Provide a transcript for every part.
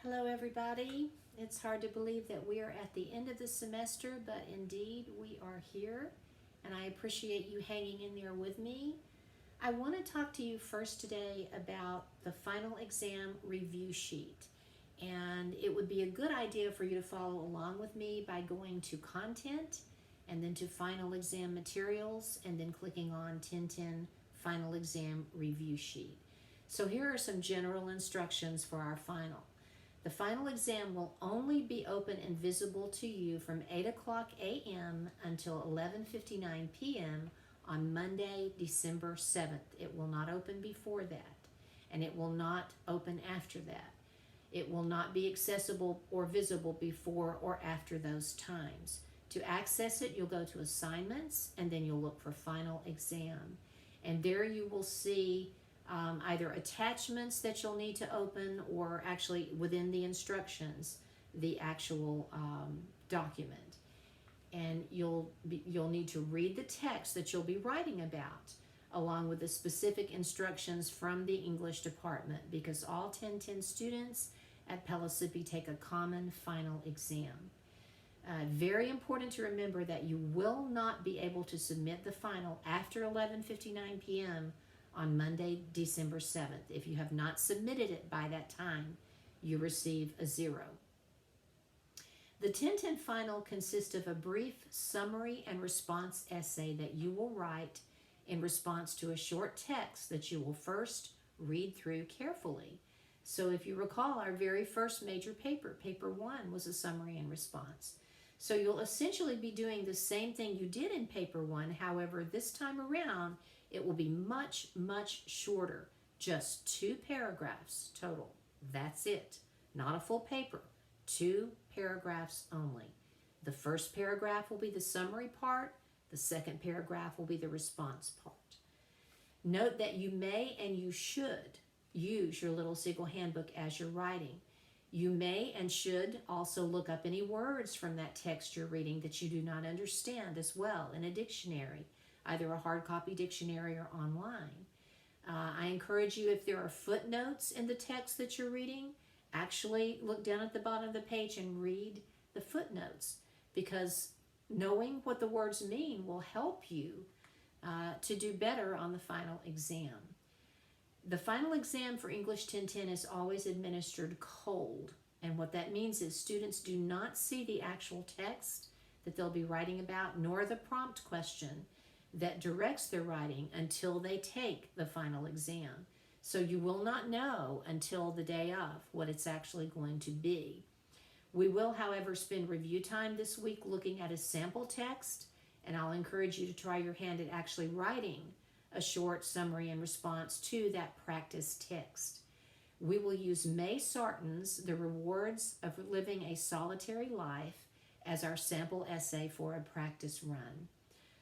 Hello, everybody. It's hard to believe that we are at the end of the semester, but indeed we are here, and I appreciate you hanging in there with me. I want to talk to you first today about the final exam review sheet, and it would be a good idea for you to follow along with me by going to Content and then to Final Exam Materials and then clicking on 1010 Final Exam Review Sheet. So here are some general instructions for our final. The final exam will only be open and visible to you from 8 o'clock a.m. until 11:59 p.m. on Monday, December 7th. It will not open before that, and it will not open after that. It will not be accessible or visible before or after those times. To access it, you'll go to Assignments, and then you'll look for Final Exam. And there you will see either attachments that you'll need to open or actually within the instructions, the actual document. And you'll need to read the text that you'll be writing about along with the specific instructions from the English department, because all 1010 students at Pellissippi take a common final exam. Very important to remember that you will not be able to submit the final after 11:59 p.m. on Monday, December 7th. If you have not submitted it by that time, you receive a 0. The 1010 final consists of a brief summary and response essay that you will write in response to a short text that you will first read through carefully. So if you recall, our very first major paper, paper 1, was a summary and response. So you'll essentially be doing the same thing you did in paper 1. However, this time around, it will be much, much shorter. Just 2 paragraphs total. That's it. Not a full paper. 2 paragraphs only. The first paragraph will be the summary part. The second paragraph will be the response part. Note that you may and you should use your Little Seagull Handbook as you're writing. You may and should also look up any words from that text you're reading that you do not understand as well in a dictionary, either a hard copy dictionary or online. I encourage you, if there are footnotes in the text that you're reading, actually look down at the bottom of the page and read the footnotes, because knowing what the words mean will help you to do better on the final exam. The final exam for English 1010 is always administered cold, and what that means is students do not see the actual text that they'll be writing about, nor the prompt question that directs their writing until they take the final exam. So you will not know until the day of what it's actually going to be. We will, however, spend review time this week looking at a sample text, and I'll encourage you to try your hand at actually writing a short summary and response to that practice text. We will use May Sarton's The Rewards of Living a Solitary Life as our sample essay for a practice run.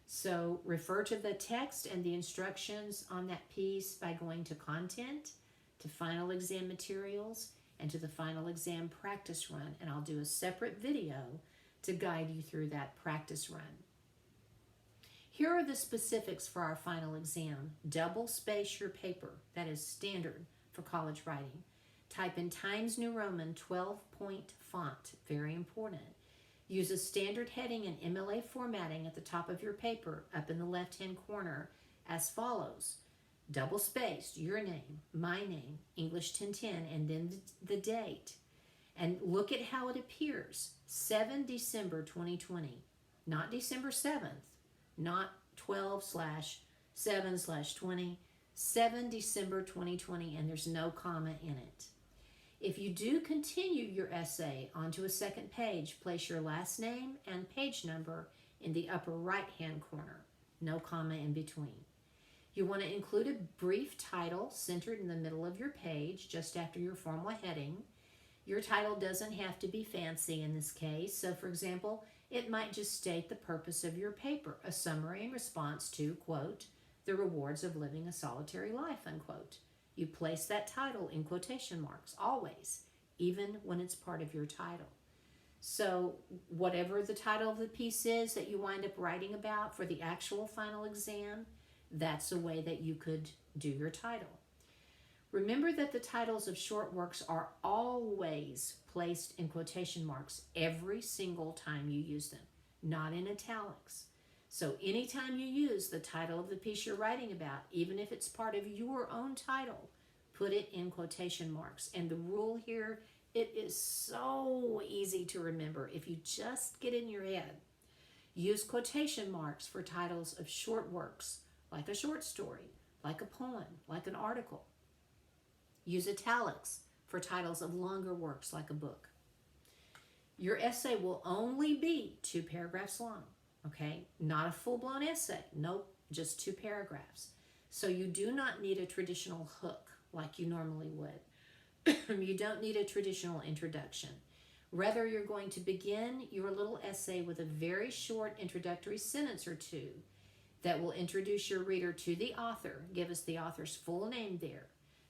So refer to the text and the instructions on that piece by going to Content, to Final Exam Materials, and to the Final Exam Practice Run. And I'll do a separate video to guide you through that practice run. Here are the specifics for our final exam. Double space your paper. That is standard for college writing. Type in Times New Roman 12-point font. Very important. Use a standard heading in MLA formatting at the top of your paper up in the left-hand corner as follows. Double spaced, your name, my name, English 1010, and then the date. And look at how it appears. 7 December 2020, not December 7th, not 12/7/20, 7 December 2020, and there's no comma in it. If you do continue your essay onto a second page, place your last name and page number in the upper right-hand corner. No comma in between. You want to include a brief title centered in the middle of your page, just after your formal heading. Your title doesn't have to be fancy in this case. So, for example, it might just state the purpose of your paper, a summary in response to, quote, the rewards of living a solitary life, unquote. You place that title in quotation marks, always, even when it's part of your title. So whatever the title of the piece is that you wind up writing about for the actual final exam, that's a way that you could do your title. Remember that the titles of short works are always placed in quotation marks every single time you use them, not in italics. So anytime you use the title of the piece you're writing about, even if it's part of your own title, put it in quotation marks. And the rule here, it is so easy to remember if you just get in your head. Use quotation marks for titles of short works, like a short story, like a poem, like an article. Use italics for titles of longer works, like a book. Your essay will only be 2 paragraphs long, okay? Not a full-blown essay. Nope, just 2 paragraphs. So you do not need a traditional hook like you normally would. You don't need a traditional introduction. Rather, you're going to begin your little essay with a very short introductory sentence or 2 that will introduce your reader to the author, give us the author's full name there,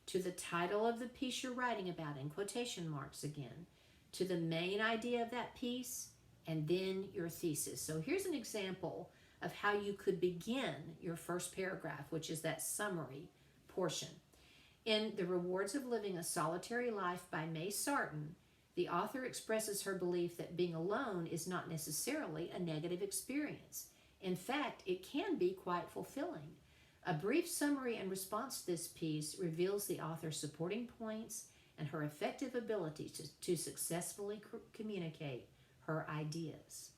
to the title of the piece you're writing about in quotation marks again, to the main idea of that piece, and then your thesis. So here's an example of how you could begin your first paragraph, which is that summary portion. In The Rewards of Living a Solitary Life by May Sarton, the author expresses her belief that being alone is not necessarily a negative experience. In fact, it can be quite fulfilling. A brief summary and response to this piece reveals the author's supporting points and her effective ability to successfully communicate her ideas.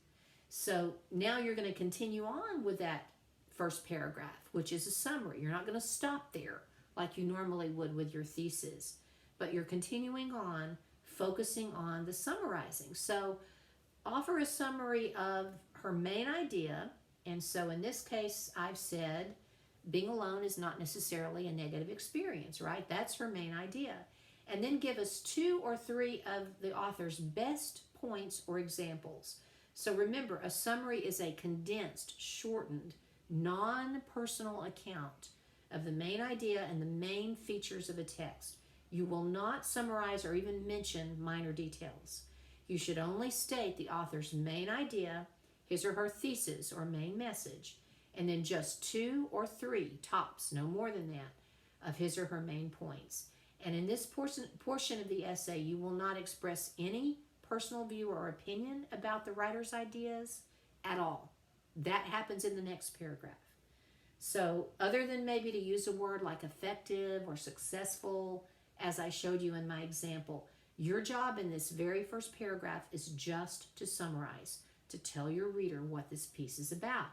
So now you're going to continue on with that first paragraph, which is a summary. You're not going to stop there like you normally would with your thesis, but you're continuing on, focusing on the summarizing. So offer a summary of her main idea. And so in this case, I've said, being alone is not necessarily a negative experience, right? That's her main idea. And then give us 2 or 3 of the author's best points or examples. So remember, a summary is a condensed, shortened, non-personal account of the main idea and the main features of a text. You will not summarize or even mention minor details. You should only state the author's main idea, his or her thesis or main message, and then just 2 or 3, tops, no more than that, of his or her main points. And in this portion of the essay, you will not express any personal view or opinion about the writer's ideas at all. That happens in the next paragraph. So other than maybe to use a word like effective or successful, as I showed you in my example, your job in this very first paragraph is just to summarize, to tell your reader what this piece is about.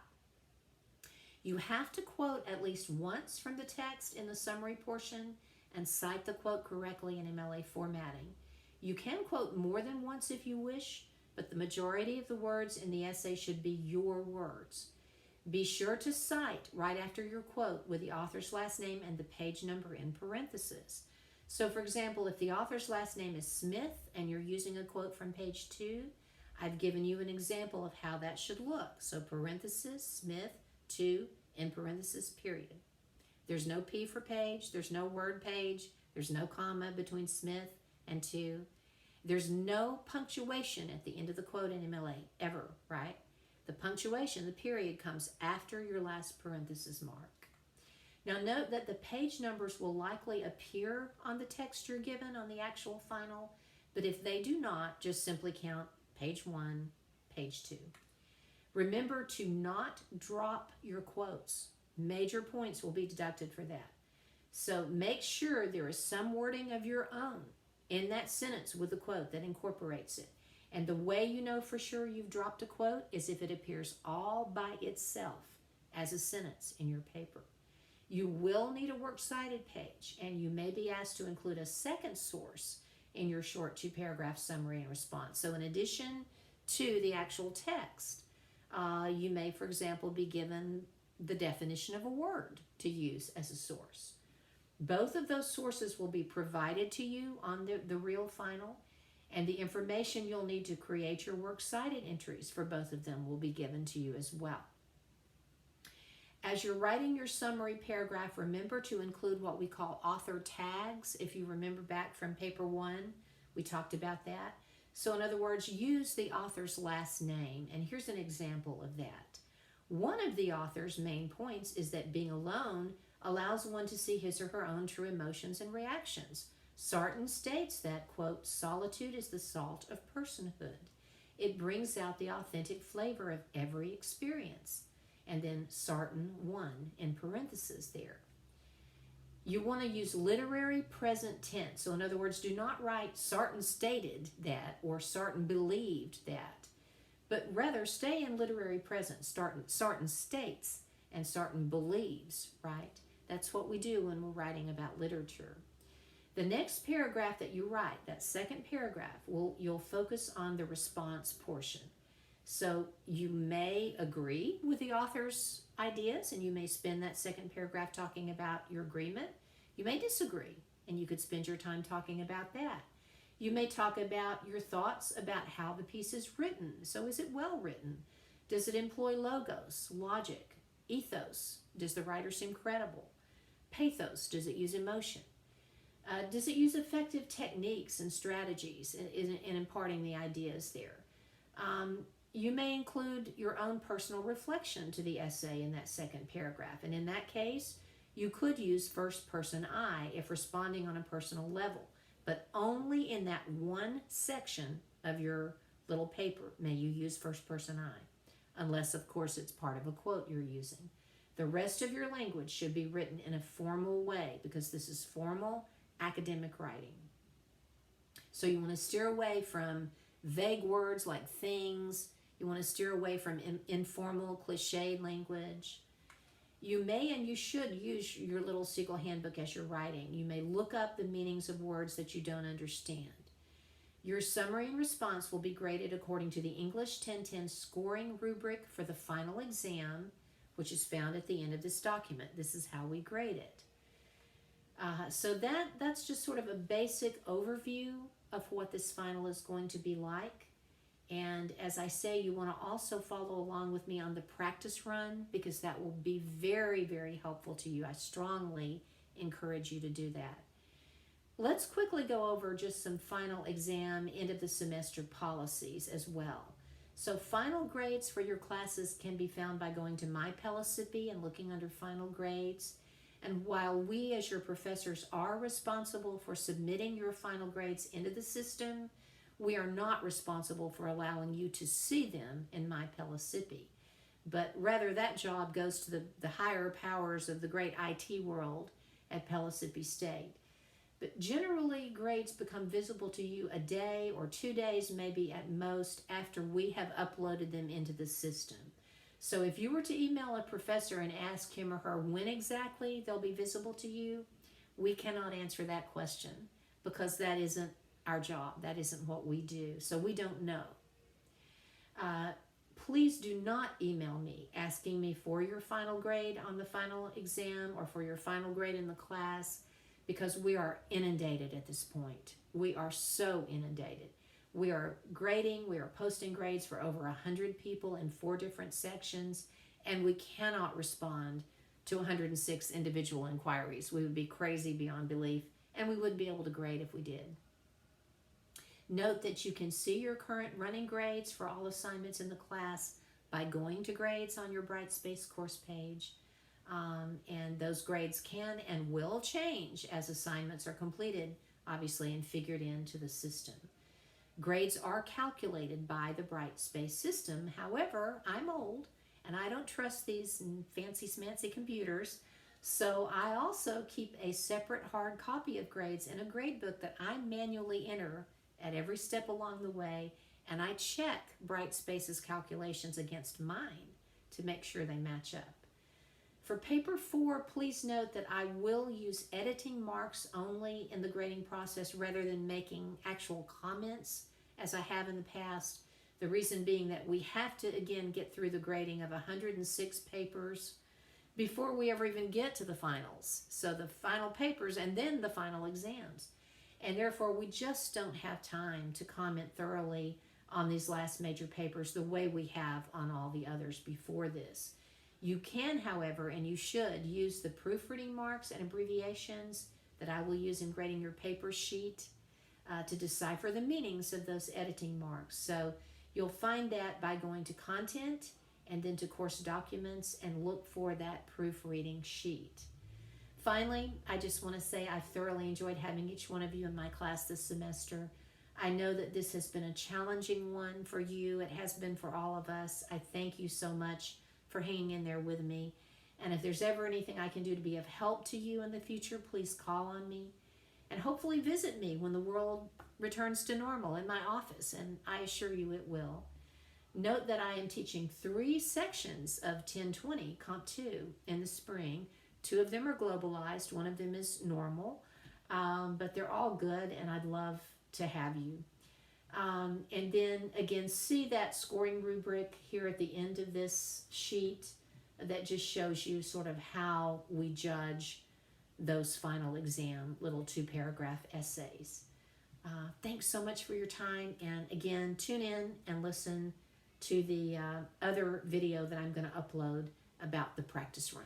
You have to quote at least once from the text in the summary portion and cite the quote correctly in MLA formatting. You can quote more than once if you wish, but the majority of the words in the essay should be your words. Be sure to cite right after your quote with the author's last name and the page number in parentheses. So for example, if the author's last name is Smith and you're using a quote from page 2, I've given you an example of how that should look. So parenthesis, Smith, 2, in parenthesis, period. There's no P for page, there's no word page, there's no comma between Smith and 2. There's no punctuation at the end of the quote in MLA, ever, right? The punctuation, the period, comes after your last parenthesis mark. Now note that the page numbers will likely appear on the text you're given on the actual final, but if they do not, just simply count page 1, page 2. Remember to not drop your quotes. Major points will be deducted for that. So make sure there is some wording of your own in that sentence with the quote that incorporates it. And the way you know for sure you've dropped a quote is if it appears all by itself as a sentence in your paper. You will need a works cited page, and you may be asked to include a second source in your short 2-paragraph summary and response. So in addition to the actual text, you may, for example, be given the definition of a word to use as a source. Both of those sources will be provided to you on the real final, and the information you'll need to create your works cited entries for both of them will be given to you as well. As you're writing your summary paragraph, remember to include what we call author tags. If you remember back from paper 1, we talked about that. So in other words, use the author's last name, and here's an example of that. One of the author's main points is that being alone allows one to see his or her own true emotions and reactions. Sarton states that, quote, solitude is the salt of personhood. It brings out the authentic flavor of every experience. And then Sarton 1 in parentheses there. You want to use literary present tense. So in other words, do not write Sarton stated that or Sarton believed that, but rather stay in literary present. Sarton states and Sarton believes, right? That's what we do when we're writing about literature. The next paragraph that you write, that second paragraph, you'll focus on the response portion. So you may agree with the author's ideas and you may spend that second paragraph talking about your agreement. You may disagree and you could spend your time talking about that. You may talk about your thoughts about how the piece is written. So is it well written? Does it employ logos, logic, ethos? Does the writer seem credible? Pathos, does it use emotion? Does it use effective techniques and strategies in imparting the ideas there? You may include your own personal reflection to the essay in that second paragraph. And in that case, you could use first person I if responding on a personal level, but only in that one section of your little paper may you use first person I, unless of course it's part of a quote you're using. The rest of your language should be written in a formal way because this is formal academic writing. So you want to steer away from vague words like things. You want to steer away from informal, cliched language. You may and you should use your little Siegel handbook as you're writing. You may look up the meanings of words that you don't understand. Your summary and response will be graded according to the English 1010 scoring rubric for the final exam, which is found at the end of this document. This is how we grade it. So that's just sort of a basic overview of what this final is going to be like. And as I say, you want to also follow along with me on the practice run because that will be very, very helpful to you. I strongly encourage you to do that. Let's quickly go over just some final exam, end of the semester policies as well. So final grades for your classes can be found by going to My Pellissippi and looking under final grades. And while we as your professors are responsible for submitting your final grades into the system, we are not responsible for allowing you to see them in My Pellissippi. But rather that job goes to the higher powers of the great IT world at Pellissippi State. But generally grades become visible to you a day or 2 days, maybe at most, after we have uploaded them into the system. So if you were to email a professor and ask him or her when exactly they'll be visible to you, we cannot answer that question because that isn't our job. That isn't what we do. So we don't know. Please do not email me asking me for your final grade on the final exam or for your final grade in the class because we are inundated at this point. We are so inundated. We are grading, we are posting grades for over 100 people in 4 different sections, and we cannot respond to 106 individual inquiries. We would be crazy beyond belief, and we wouldn't be able to grade if we did. Note that you can see your current running grades for all assignments in the class by going to grades on your Brightspace course page. And those grades can and will change as assignments are completed, obviously, and figured into the system. Grades are calculated by the Brightspace system. However, I'm old and I don't trust these fancy smancy computers. So I also keep a separate hard copy of grades in a grade book that I manually enter at every step along the way. And I check Brightspace's calculations against mine to make sure they match up. For paper 4, please note that I will use editing marks only in the grading process rather than making actual comments as I have in the past. The reason being that we have to, again, get through the grading of 106 papers before we ever even get to the finals. So the final papers and then the final exams. And therefore, we just don't have time to comment thoroughly on these last major papers the way we have on all the others before this. You can, however, and you should, use the proofreading marks and abbreviations that I will use in grading your paper sheet to decipher the meanings of those editing marks. So you'll find that by going to Content and then to Course Documents and look for that proofreading sheet. Finally, I just want to say I thoroughly enjoyed having each one of you in my class this semester. I know that this has been a challenging one for you. It has been for all of us. I thank you so much for hanging in there with me. And if there's ever anything I can do to be of help to you in the future, please call on me. And hopefully visit me when the world returns to normal in my office, and I assure you it will. Note that I am teaching 3 sections of 1020 Comp 2 in the spring. 2 of them are globalized, 1 of them is normal, but they're all good, and I'd love to have you. And then again, see that scoring rubric here at the end of this sheet that just shows you sort of how we judge those final exam little 2-paragraph essays. Thanks so much for your time, and again, tune in and listen to the other video that I'm going to upload about the practice run.